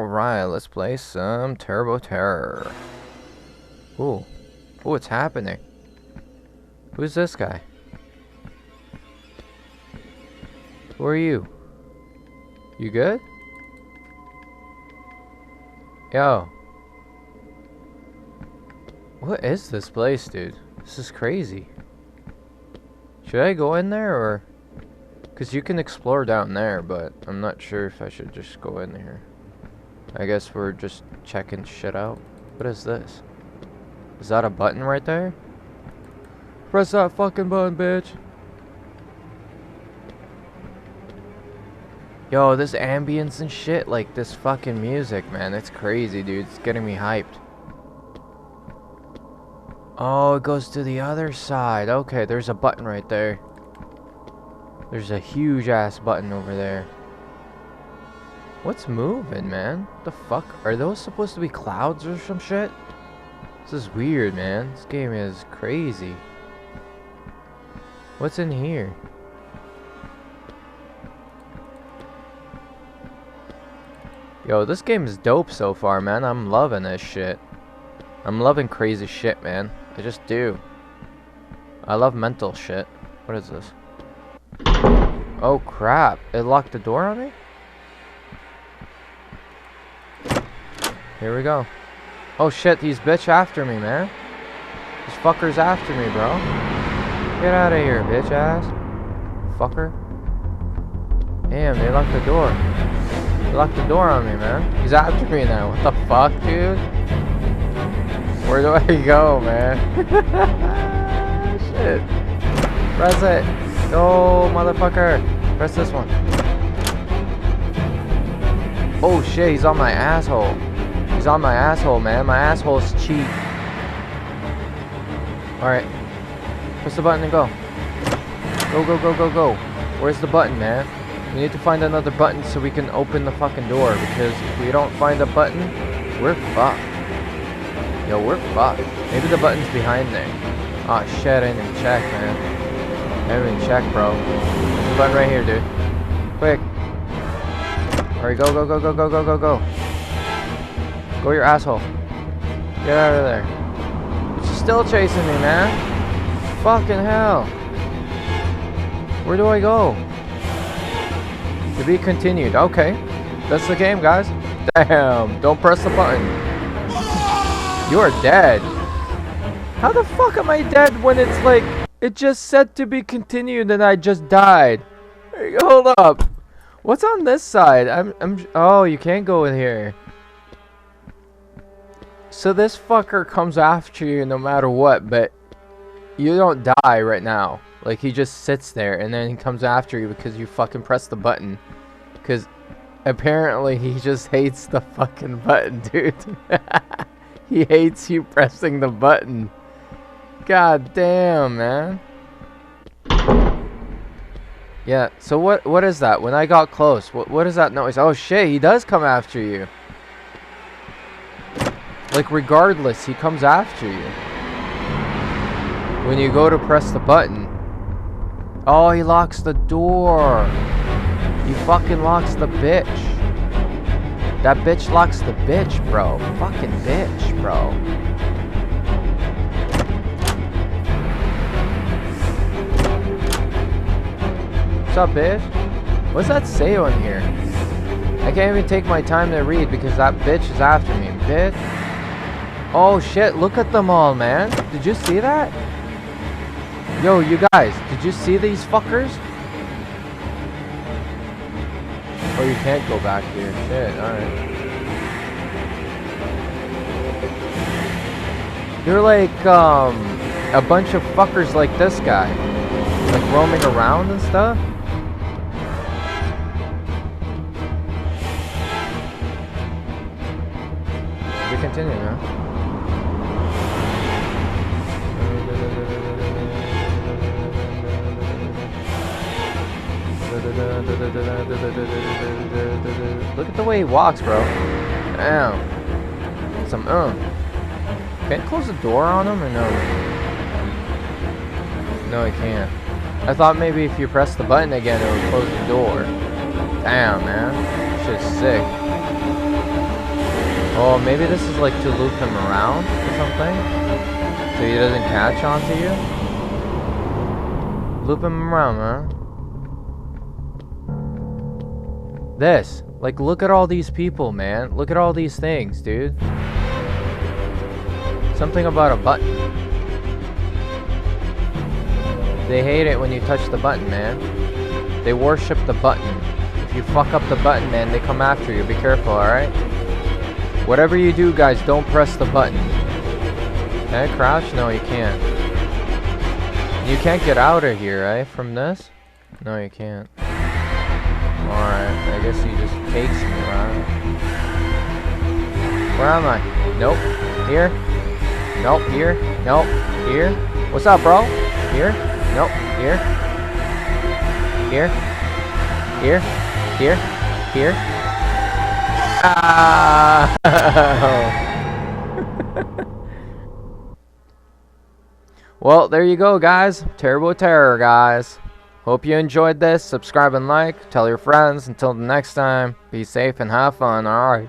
Alright, let's play some Turbo Terror. Ooh. Ooh, what's happening? Who's this guy? Who are you? You good? Yo. What is this place, dude? This is crazy. Should I go in there, or... Because you can explore down there, but I'm not sure if I should just go in here. I guess we're just checking shit out. What is this? Is that a button right there? Press that fucking button, bitch. Yo, this ambience and shit, like this fucking music, man. It's crazy, dude. It's getting me hyped. Oh, it goes to the other side. Okay, there's a button right there. There's a huge ass button over there. What's moving, man? What the fuck? Are those supposed to be clouds or some shit? This is weird, man. This game is crazy. What's in here? Yo, this game is dope so far, man. I'm loving this shit. I'm loving crazy shit, man. I just do. I love mental shit. What is this? Oh, crap. It locked the door on me? Here we go. Oh shit, these bitch after me, man. These fuckers after me, bro. Get out of here, bitch ass. Fucker. Damn, they locked the door. They locked the door on me, man. He's after me now. What the fuck, dude? Where do I go, man? Shit. Press it. Go, motherfucker. Press this one. Oh shit, he's on my asshole. He's on my asshole, man. My asshole's cheap. Alright. Press the button and go. Go, go, go, go, go. Where's the button, man? We need to find another button so we can open the fucking door. Because if we don't find a button, we're fucked. Yo, we're fucked. Maybe the button's behind there. Aw, shit. I didn't even check, man. I didn't even check, bro. There's a button right here, dude. Quick. Alright, go, go, go, go, go, go, go, go. Go your asshole. Get out of there. She's still chasing me, man. Fucking hell. Where do I go? To be continued. Okay. That's the game, guys. Damn. Don't press the button. You are dead. How the fuck am I dead when it's like... It just said to be continued and I just died. Hey, hold up. What's on this side? Oh, you can't go in here. So this fucker comes after you no matter what, but you don't die right now. Like, he just sits there and then he comes after you because you fucking press the button. Because apparently he just hates the fucking button, dude. He hates you pressing the button. God damn, man. Yeah, so what is that? When I got close, what is that noise? Oh shit, he does come after you. Like, regardless, he comes after you. When you go to press the button. Oh, he locks the door. He fucking locks the bitch. That bitch locks the bitch, bro. Fucking bitch, bro. What's up, bitch? What's that say on here? I can't even take my time to read because that bitch is after me, bitch. Oh shit, look at them all, man. Did you see that? Yo, you guys, did you see these fuckers? Oh, you can't go back here. Shit, alright. They're like, a bunch of fuckers like this guy. Like, roaming around and stuff. We continue, man. Look at the way he walks, bro. Damn. Some Can I close the door on him or no? No, he can't. I thought maybe if you press the button again, it would close the door. Damn, man. Shit's sick. Well, maybe this is like to loop him around or something, so he doesn't catch onto you. Loop him around, man. This, like, look at all these people, man. Look at all these things, dude. Something about a button. They hate it when you touch the button, man. They worship the button. If you fuck up the button, man, they come after you. Be careful, alright? Whatever you do, guys, don't press the button. Can I crouch? No, you can't. You can't get out of here, right? From this? No, you can't. Alright, I guess he just takes me, right? Where am I? Nope. Here? Nope. Here? Nope. Here? What's up, bro? Here? Nope. Here? Here? Here? Here? Here? Ah! Well, there you go, guys. Turbo Terror, guys. Hope you enjoyed this. Subscribe and like. Tell your friends. Until the next time, be safe and have fun. Alright.